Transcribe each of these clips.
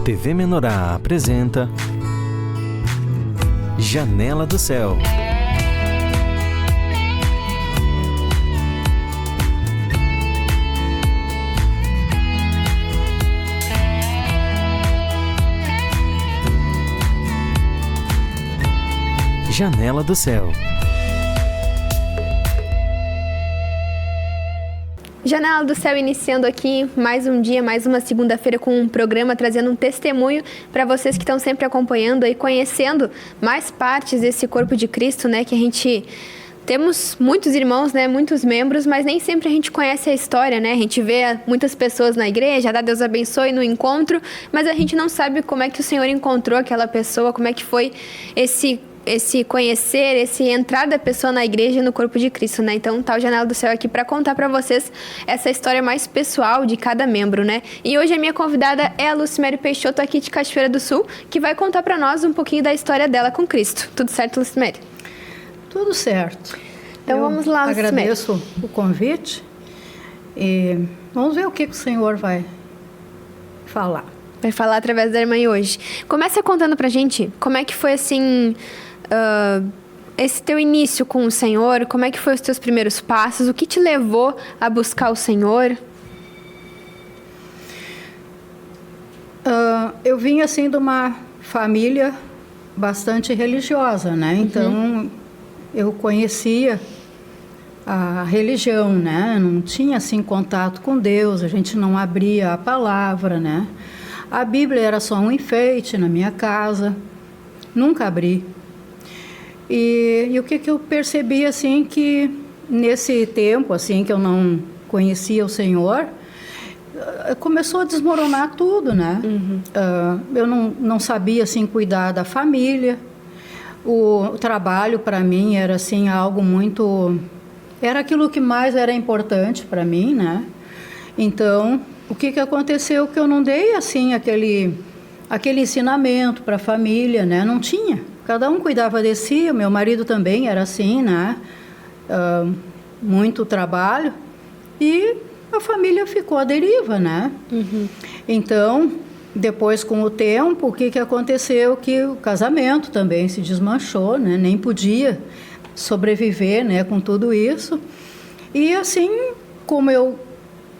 TV Menorá apresenta Janela do Céu. Janela do Céu. Janela do Céu iniciando aqui mais um dia, mais uma segunda-feira com um programa trazendo um testemunho para vocês que estão sempre acompanhando e conhecendo mais partes desse corpo de Cristo, né? Que a gente temos muitos irmãos, né? Muitos membros, mas nem sempre a gente conhece a história, né? A gente vê muitas pessoas na igreja, dá Deus abençoe no encontro, mas a gente não sabe como é que o Senhor encontrou aquela pessoa, como é que foi esse conhecer, esse entrar da pessoa na igreja e no corpo de Cristo, né? Então tá o Janela do Céu aqui para contar para vocês essa história mais pessoal de cada membro, né? E hoje a minha convidada é a Lucimere Peixoto, aqui de Cachoeira do Sul, que vai contar para nós um pouquinho da história dela com Cristo. Tudo certo, Lucimere? Tudo certo. Então vamos lá, Lucimere. Agradeço o convite e vamos ver o que o Senhor vai falar. Vai falar através da irmã hoje. Começa contando pra gente como é que foi assim... esse teu início com o Senhor, como é que foi os teus primeiros passos, o que te levou a buscar o Senhor? Eu vim assim de uma família bastante religiosa, né? Então eu conhecia a religião, né? Não tinha assim contato com Deus, a gente não abria a palavra, né? A Bíblia era só um enfeite na minha casa, nunca abri. E o que eu percebi, assim, que nesse tempo, assim, que eu não conhecia o Senhor, começou a desmoronar tudo, né? Eu não sabia, assim, cuidar da família. O trabalho, para mim, era, assim, algo muito... Era aquilo que mais era importante para mim, né? Então, o que aconteceu? Que eu não dei, assim, aquele ensinamento para a família, né? Não tinha. Cada um cuidava de si, o meu marido também era assim, né? Muito trabalho e a família ficou à deriva, né? Então, depois com o tempo, o que aconteceu? Que o casamento também se desmanchou, né? Nem podia sobreviver, né? Com tudo isso. E assim, como eu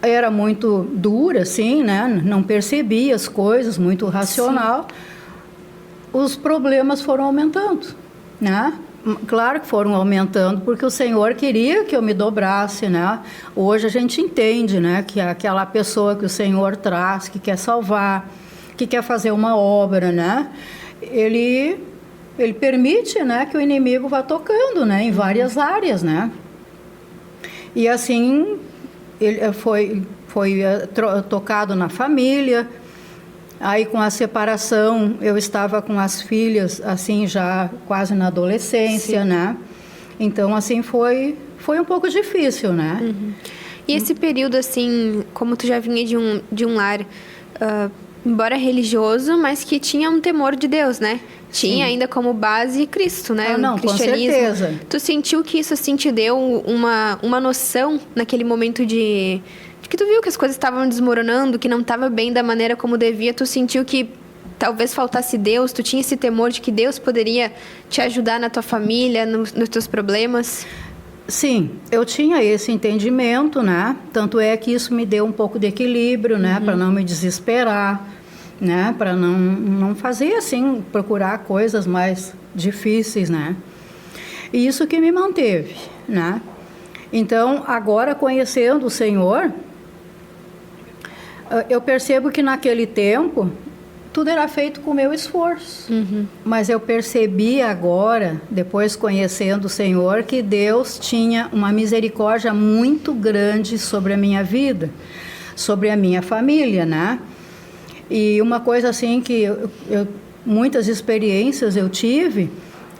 era muito dura, assim, né? Não percebia as coisas, muito racional. Sim. Os problemas foram aumentando, né? Claro que foram aumentando, porque o Senhor queria que eu me dobrasse, né? Hoje a gente entende, né? Que aquela pessoa que o Senhor traz, que quer salvar, que quer fazer uma obra, né? Ele permite, né? Que o inimigo vá tocando, né? Em várias áreas, né? E assim, ele foi tocado na família. Aí, com a separação, eu estava com as filhas, assim, já quase na adolescência, sim, né? Então, assim, foi um pouco difícil, né? E esse período, assim, como tu já vinha de um lar, embora religioso, mas que tinha um temor de Deus, né? Tinha ainda como base Cristo, né? Não, o cristianismo. Com certeza. Tu sentiu que isso, assim, te deu uma noção naquele momento de que tu viu que as coisas estavam desmoronando, que não estava bem da maneira como devia, tu sentiu que talvez faltasse Deus, tu tinha esse temor de que Deus poderia te ajudar na tua família, nos teus problemas? Sim, eu tinha esse entendimento, né? Tanto é que isso me deu um pouco de equilíbrio, né? Para não me desesperar, né? Para não fazer assim, procurar coisas mais difíceis, né? E isso que me manteve, né? Então, agora conhecendo o Senhor, eu percebo que naquele tempo tudo era feito com o meu esforço. Mas eu percebi agora, depois conhecendo o Senhor, que Deus tinha uma misericórdia muito grande sobre a minha vida, sobre a minha família, né? E uma coisa assim que muitas experiências eu tive,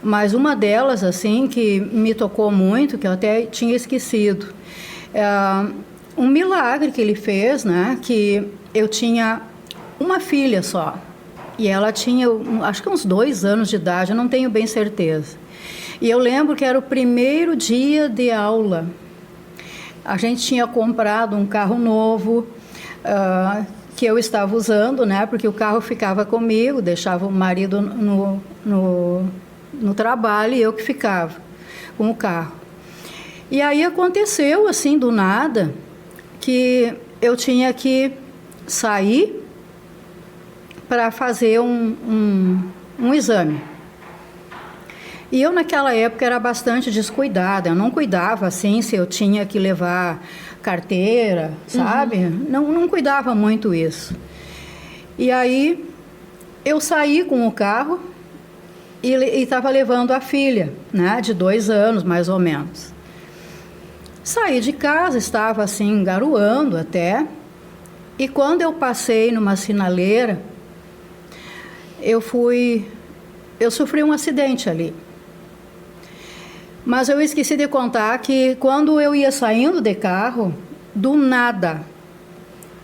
mas uma delas assim que me tocou muito, que eu até tinha esquecido, um milagre que ele fez, né? Que eu tinha uma filha só. E ela tinha, acho que uns 2 anos de idade, eu não tenho bem certeza. E eu lembro que era o primeiro dia de aula. A gente tinha comprado um carro novo, que eu estava usando, né? Porque o carro ficava comigo, deixava o marido no trabalho e eu que ficava com o carro. E aí aconteceu, assim, do nada, que eu tinha que sair para fazer um exame. E eu, naquela época, era bastante descuidada. Eu não cuidava, assim, se eu tinha que levar carteira, sabe? Não cuidava muito isso. E aí, eu saí com o carro e estava levando a filha, né? De 2 anos, mais ou menos. Saí de casa, estava, assim, garoando até. E quando eu passei numa sinaleira, eu sofri um acidente ali. Mas eu esqueci de contar que quando eu ia saindo de carro, do nada,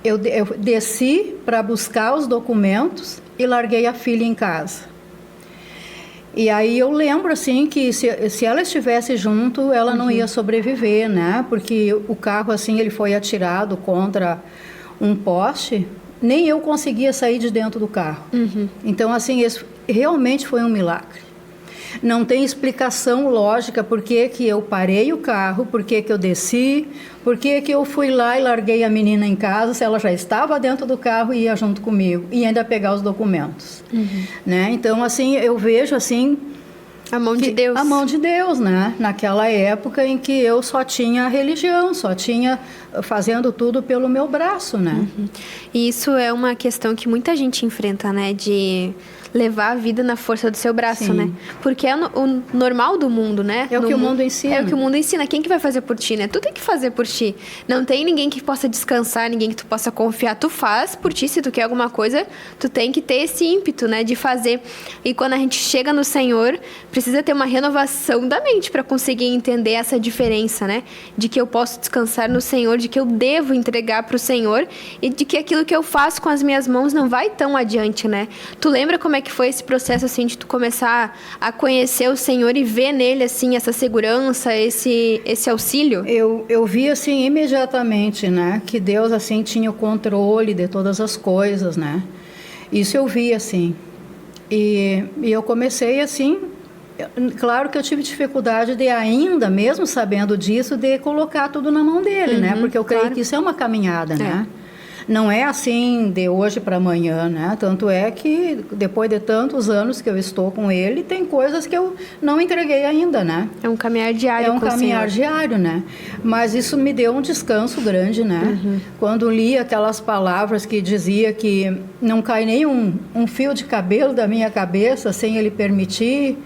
eu desci para buscar os documentos e larguei a filha em casa. E aí eu lembro, assim, que se ela estivesse junto, ela não ia sobreviver, né? Porque o carro, assim, ele foi atirado contra um poste, nem eu conseguia sair de dentro do carro. Então, assim, esse realmente foi um milagre. Não tem explicação lógica por que eu parei o carro, por que eu desci, por que eu fui lá e larguei a menina em casa, se ela já estava dentro do carro e ia junto comigo, e ainda pegar os documentos. Né? Então, assim, eu vejo, assim... A mão de Deus. A mão de Deus, né? Naquela época em que eu só tinha a religião, só tinha fazendo tudo pelo meu braço, né? E isso é uma questão que muita gente enfrenta, né? De levar a vida na força do seu braço, Sim. né? Porque é o normal do mundo, né? É o que o mundo ensina. É o que o mundo ensina. Quem que vai fazer por ti, né? Tu tem que fazer por ti. Não tem ninguém que possa descansar, ninguém que tu possa confiar. Tu faz por ti, se tu quer alguma coisa, tu tem que ter esse ímpeto, né? De fazer. E quando a gente chega no Senhor, precisa ter uma renovação da mente para conseguir entender essa diferença, né? De que eu posso descansar no Senhor, de que eu devo entregar para o Senhor e de que aquilo que eu faço com as minhas mãos não vai tão adiante, né? Tu lembra como é que foi esse processo, assim, de tu começar a conhecer o Senhor e ver nele, assim, essa segurança, esse auxílio? Eu vi, assim, imediatamente, né? Que Deus, assim, tinha o controle de todas as coisas, né? Isso eu vi, assim. E eu comecei, assim... Claro que eu tive dificuldade de ainda, mesmo sabendo disso, de colocar tudo na mão dele, né? Porque eu creio que isso é uma caminhada, né? Não é assim de hoje para amanhã, né? Tanto é que depois de tantos anos que eu estou com ele, tem coisas que eu não entreguei ainda, né? É um caminhar diário. É um caminhar diário, né? Mas isso me deu um descanso grande, né? Quando li aquelas palavras que dizia que não cai nem um fio de cabelo da minha cabeça sem ele permitir.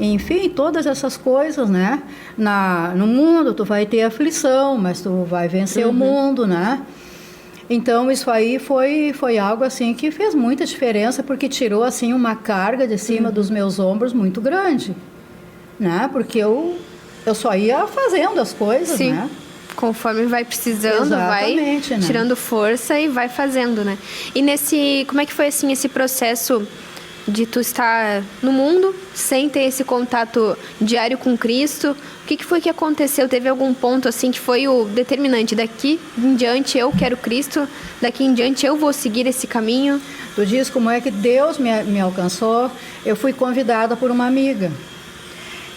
Enfim, todas essas coisas, né? No mundo tu vai ter aflição, mas tu vai vencer o mundo, né? Então, isso aí foi algo, assim, que fez muita diferença, porque tirou, assim, uma carga de cima dos meus ombros muito grande, né? Porque eu só ia fazendo as coisas, Sim. né? Conforme vai precisando, Exatamente, vai né? tirando força e vai fazendo, né? E como é que foi, assim, esse processo de tu estar no mundo sem ter esse contato diário com Cristo? O que foi que aconteceu? Teve algum ponto, assim, que foi o determinante? Daqui em diante eu quero Cristo, daqui em diante eu vou seguir esse caminho? Tu diz como é que Deus me alcançou. Eu fui convidada por uma amiga.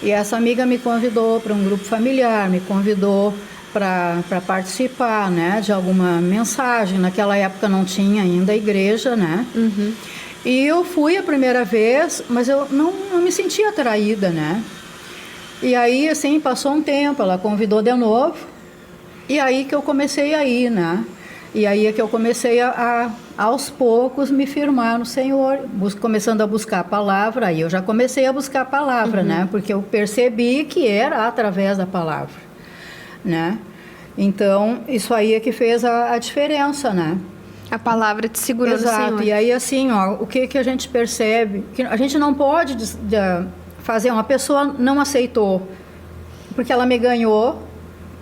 E essa amiga me convidou para um grupo familiar, me convidou para participar, né, de alguma mensagem. Naquela época não tinha ainda igreja, né? E eu fui a primeira vez, mas eu não me sentia atraída, né? E aí, assim, passou um tempo, ela convidou de novo, e aí que eu comecei a ir, né? E aí é que eu comecei aos poucos, me firmar no Senhor, começando a buscar a palavra. Aí eu já comecei a buscar a palavra, né? Porque eu percebi que era através da palavra, né? Então, isso aí é que fez a diferença, né? A palavra te segurou no Senhor. Exato. E aí, assim, ó, o que a gente percebe? Que a gente não pode fazer... Uma pessoa não aceitou porque ela me ganhou,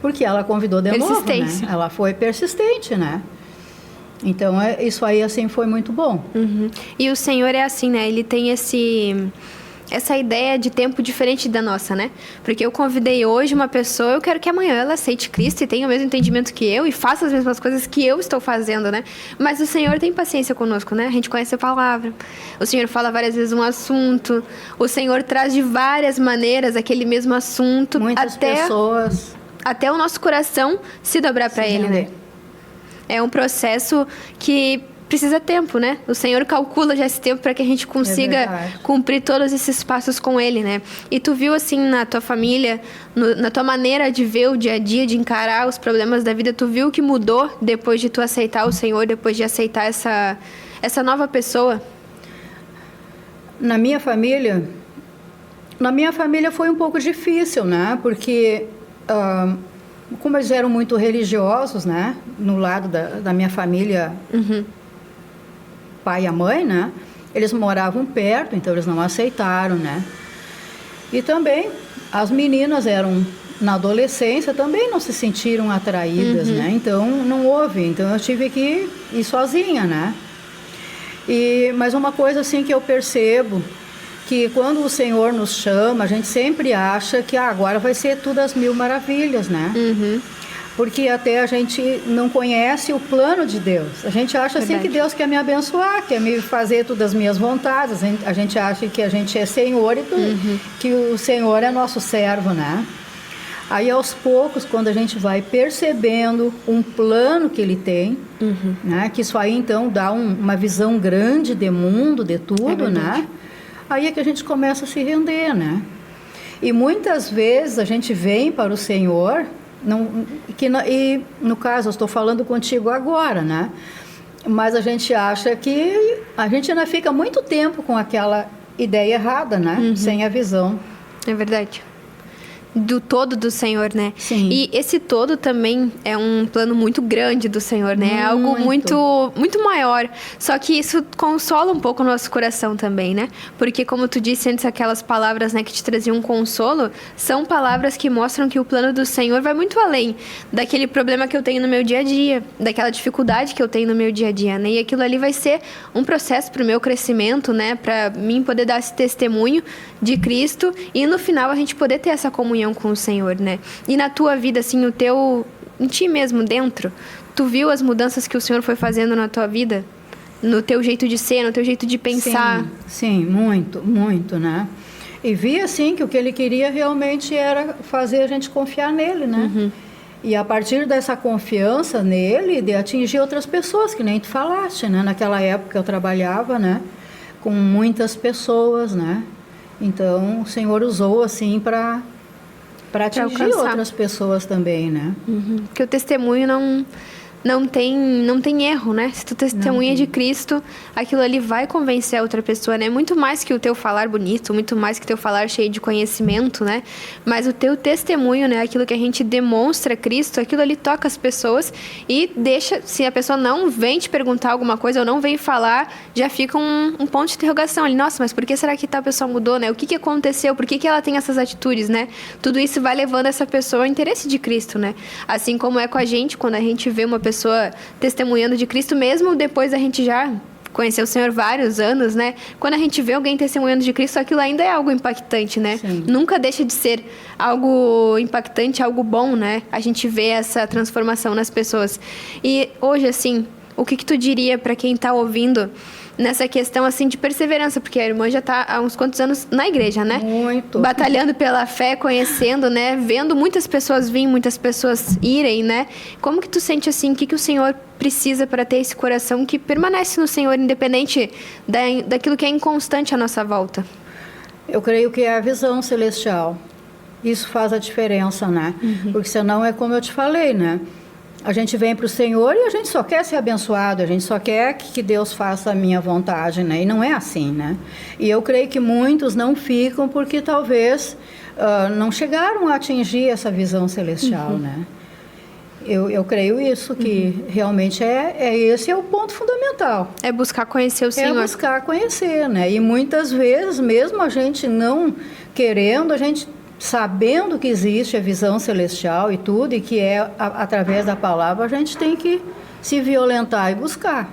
porque ela convidou de novo, né? Ela foi persistente, né? Então, isso aí, assim, foi muito bom. E o Senhor é assim, né? Ele tem essa ideia de tempo diferente da nossa, né? Porque eu convidei hoje uma pessoa, eu quero que amanhã ela aceite Cristo e tenha o mesmo entendimento que eu e faça as mesmas coisas que eu estou fazendo, né? Mas o Senhor tem paciência conosco, né? A gente conhece a palavra, o Senhor fala várias vezes um assunto, o Senhor traz de várias maneiras aquele mesmo assunto, Muitas pessoas... até o nosso coração se dobrar para Ele, né? É um processo que precisa tempo, né? O Senhor calcula já esse tempo para que a gente consiga cumprir todos esses passos com Ele, né? E tu viu, assim, na tua família, na tua maneira de ver o dia a dia, de encarar os problemas da vida, tu viu que mudou depois de tu aceitar o Senhor, depois de aceitar essa nova pessoa? Na minha família foi um pouco difícil, né? Porque... como eles eram muito religiosos, né? No lado da minha família, pai e a mãe, né? Eles moravam perto, então eles não aceitaram, né? E também as meninas eram na adolescência, também não se sentiram atraídas, né? Então não houve, então eu tive que ir sozinha, né? Mas uma coisa assim que eu percebo, que quando o Senhor nos chama, a gente sempre acha que agora vai ser tudo às mil maravilhas, né? Porque até a gente não conhece o plano de Deus. A gente acha assim que Deus quer me abençoar, quer me fazer todas as minhas vontades. A gente acha que a gente é Senhor e que o Senhor é nosso servo, né? Aí, aos poucos, quando a gente vai percebendo um plano que Ele tem, né? Que isso aí, então, dá uma visão grande de mundo, de tudo, né? Aí é que a gente começa a se render, né? E muitas vezes a gente vem para o Senhor, e no caso eu estou falando contigo agora, né? Mas a gente acha que a gente ainda fica muito tempo com aquela ideia errada, né? Sem a visão. É verdade. Do todo do Senhor, né? Sim. E esse todo também é um plano muito grande do Senhor, né? É algo muito, muito maior. Só que isso consola um pouco o nosso coração também, né? Porque, como tu disse antes, aquelas palavras, né, que te traziam consolo, são palavras que mostram que o plano do Senhor vai muito além daquele problema que eu tenho no meu dia a dia, daquela dificuldade que eu tenho no meu dia a dia, né? E aquilo ali vai ser um processo para o meu crescimento, né? Para mim poder dar esse testemunho de Cristo e no final a gente poder ter essa comunhão com o Senhor, né? E na tua vida, assim, em ti mesmo, dentro, tu viu as mudanças que o Senhor foi fazendo na tua vida? No teu jeito de ser, no teu jeito de pensar? Sim, muito, muito, né? E vi, assim, que o que Ele queria realmente era fazer a gente confiar nele, né? E a partir dessa confiança nele, de atingir outras pessoas, que nem tu falaste, né? Naquela época eu trabalhava, né? Com muitas pessoas, né? Então, o Senhor usou, assim, para atingir outras pessoas também, né? Porque o testemunho não tem erro, né? Se tu testemunha de Cristo, aquilo ali vai convencer a outra pessoa, né? Muito mais que o teu falar bonito, muito mais que o teu falar cheio de conhecimento, né? Mas o teu testemunho, né? Aquilo que a gente demonstra Cristo, aquilo ali toca as pessoas e deixa, se a pessoa não vem te perguntar alguma coisa ou não vem falar, já fica um ponto de interrogação ali. Nossa, mas por que será que tal pessoa mudou, né? O que aconteceu? Por que ela tem essas atitudes, né? Tudo isso vai levando essa pessoa ao interesse de Cristo, né? Assim como é com a gente, quando a gente vê uma pessoa testemunhando de Cristo, mesmo depois a gente já conhecer o Senhor vários anos, né? Quando a gente vê alguém testemunhando de Cristo, aquilo ainda é algo impactante, né? Sim. Nunca deixa de ser algo impactante, algo bom, né? A gente vê essa transformação nas pessoas. E hoje, assim, o que tu diria para quem está ouvindo nessa questão, assim, de perseverança? Porque a irmã já está há uns quantos anos na igreja, né? Muito. Batalhando pela fé, conhecendo, né? Vendo muitas pessoas virem, muitas pessoas irem, né? Como que tu sente, assim, o que o Senhor precisa para ter esse coração que permanece no Senhor, independente daquilo que é inconstante à nossa volta? Eu creio que é a visão celestial. Isso faz a diferença, né? Porque senão é como eu te falei, né? A gente vem para o Senhor e a gente só quer ser abençoado, a gente só quer que Deus faça a minha vontade, né? E não é assim, né? E eu creio que muitos não ficam porque talvez não chegaram a atingir essa visão celestial, né? Eu creio isso, que realmente esse é o ponto fundamental. É buscar conhecer o Senhor. É buscar conhecer, né? E muitas vezes, mesmo a gente não querendo, a gente sabendo que existe a visão celestial e tudo, e que é através da palavra, a gente tem que se violentar e buscar.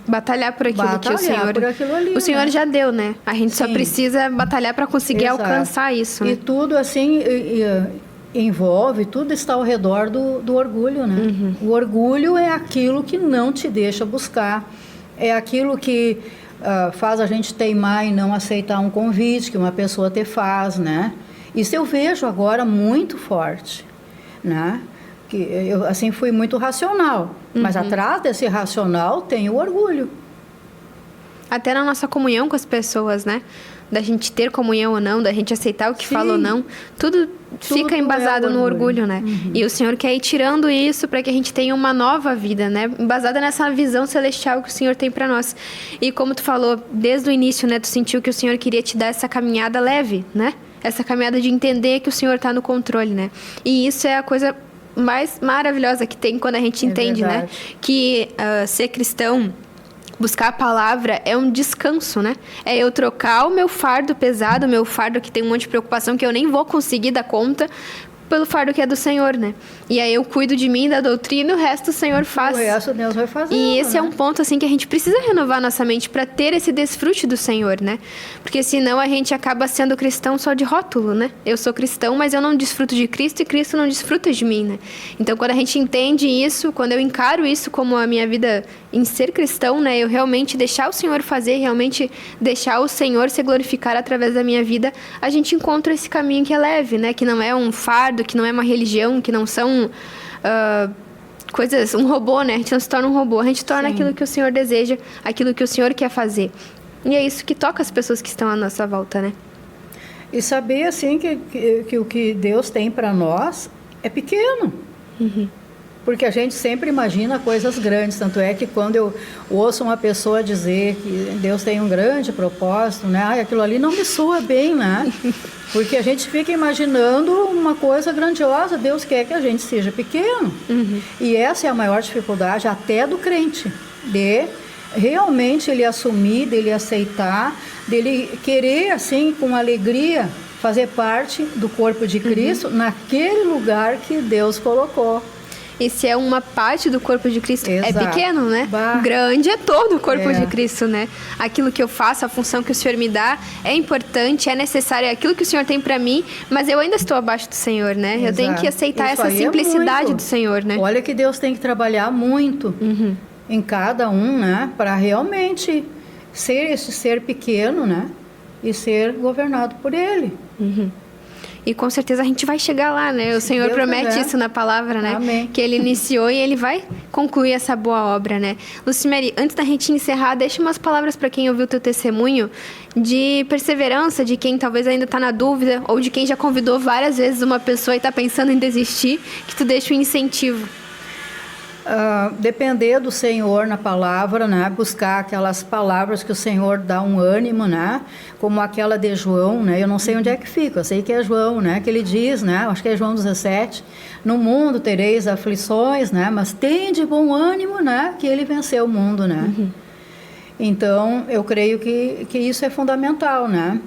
Batalhar por aquilo que o Senhor... por aquilo ali, o Senhor né? já deu, né? A gente só Sim. precisa batalhar para conseguir Exato. alcançar isso, né? E tudo assim envolve, tudo está ao redor do orgulho, né? O orgulho é aquilo que não te deixa buscar, é aquilo que faz a gente teimar e não aceitar um convite que uma pessoa te faz, né? Isso eu vejo agora muito forte, né? Que eu assim fui muito racional, mas atrás desse racional tem o orgulho. Até na nossa comunhão com as pessoas, né? Da gente ter comunhão ou não, da gente aceitar o que Sim. fala ou não. Tudo fica embasado é o no orgulho, né? E o Senhor quer ir tirando isso para que a gente tenha uma nova vida, né? Embasada nessa visão celestial que o Senhor tem para nós. E como tu falou, desde o início, né? Tu sentiu que o Senhor queria te dar essa caminhada leve, né? Essa caminhada de entender que o Senhor está no controle, né? E isso é a coisa mais maravilhosa que tem quando a gente entende, né? verdade. Que ser cristão, buscar a palavra é um descanso, né? É eu trocar o meu fardo pesado, o meu fardo que tem um monte de preocupação que eu nem vou conseguir dar conta, pelo fardo que é do Senhor, né? E aí eu cuido de mim, da doutrina, e o resto o Senhor faz. O resto Deus vai fazer. E esse é um ponto, assim, que a gente precisa renovar nossa mente para ter esse desfrute do Senhor, né? Porque senão a gente acaba sendo cristão só de rótulo, né? Eu sou cristão, mas eu não desfruto de Cristo e Cristo não desfruta de mim, né? Então, quando a gente entende isso, quando eu encaro isso como a minha vida em ser cristão, né? Eu realmente deixar o Senhor fazer, realmente deixar o Senhor se glorificar através da minha vida, a gente encontra esse caminho que é leve, né? Que não é um fardo, que não é uma religião, que não são coisas, um robô, né? A gente não se torna um robô, a gente torna Sim. aquilo que o Senhor deseja, aquilo que o Senhor quer fazer. E é isso que toca as pessoas que estão à nossa volta, né? E saber, assim, que o que Deus tem para nós é pequeno. Porque a gente sempre imagina coisas grandes. Tanto é que quando eu ouço uma pessoa dizer que Deus tem um grande propósito, né? Ai, aquilo ali não me soa bem, né? Porque a gente fica imaginando uma coisa grandiosa. Deus quer que a gente seja pequeno. E essa é a maior dificuldade até do crente. De realmente ele assumir, dele aceitar, dele querer, assim, com alegria, fazer parte do corpo de Cristo naquele lugar que Deus colocou. E se é uma parte do corpo de Cristo, Exato. é pequeno, né? Bah. Grande é todo o corpo É. de Cristo, né? Aquilo que eu faço, a função que o Senhor me dá, é importante, é necessário, é aquilo que o Senhor tem pra mim, mas eu ainda estou abaixo do Senhor, né? Eu tenho que Exato. aceitar Isso essa aí é simplicidade muito. do Senhor, né? Olha que Deus tem que trabalhar muito em cada um, né? Para realmente ser esse ser pequeno, né? E ser governado por Ele. E com certeza a gente vai chegar lá, né? O Senhor Deus promete quiser. isso na palavra, né? Amém. Que Ele iniciou e Ele vai concluir essa boa obra, né? Lucimere, antes da gente encerrar, deixa umas palavras para quem ouviu o teu testemunho de perseverança, de quem talvez ainda está na dúvida, ou de quem já convidou várias vezes uma pessoa e está pensando em desistir, que tu deixa um incentivo. Depender do Senhor na palavra, né? Buscar aquelas palavras que o Senhor dá um ânimo, né? Como aquela de João, né? Eu não sei onde é que fica, eu sei que é João, né? Que ele diz, né? Acho que é João 17, no mundo tereis aflições, né? Mas tem de bom ânimo, né? Que ele venceu o mundo, né? Então, eu creio que isso é fundamental, né?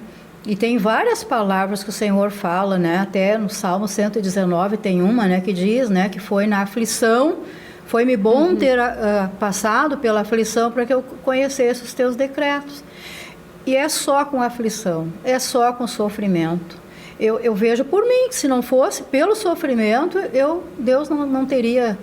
E tem várias palavras que o Senhor fala, né? Até no Salmo 119 tem uma, né? Que diz, né? Que foi na aflição. Foi-me bom ter passado pela aflição para que eu conhecesse os teus decretos. E é só com aflição, é só com sofrimento. Eu vejo por mim que se não fosse pelo sofrimento, Deus não teria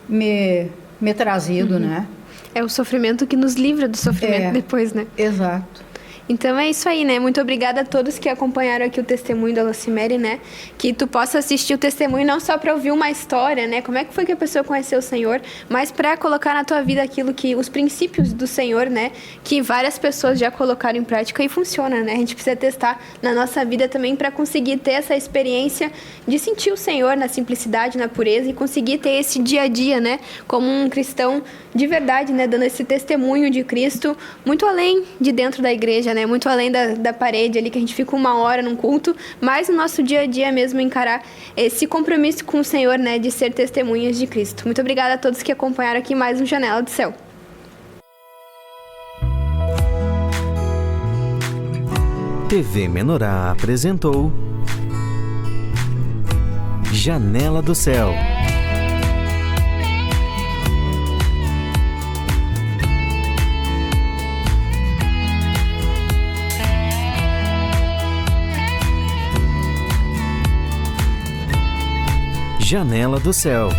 me trazido, né? É o sofrimento que nos livra do sofrimento É. depois, né? Exato. Então é isso aí, né? Muito obrigada a todos que acompanharam aqui o testemunho da Lucimere, né? Que tu possa assistir o testemunho não só para ouvir uma história, né? Como é que foi que a pessoa conheceu o Senhor, mas para colocar na tua vida aquilo que os princípios do Senhor, né? Que várias pessoas já colocaram em prática e funciona, né? A gente precisa testar na nossa vida também para conseguir ter essa experiência de sentir o Senhor na simplicidade, na pureza e conseguir ter esse dia a dia, né? Como um cristão de verdade, né? Dando esse testemunho de Cristo muito além de dentro da igreja, né? Muito além da parede ali, que a gente fica 1 hora num culto, mas no nosso dia a dia mesmo encarar esse compromisso com o Senhor, né? De ser testemunhas de Cristo. Muito obrigada a todos que acompanharam aqui mais um Janela do Céu. TV Menorá apresentou Janela do Céu. Janela do Céu.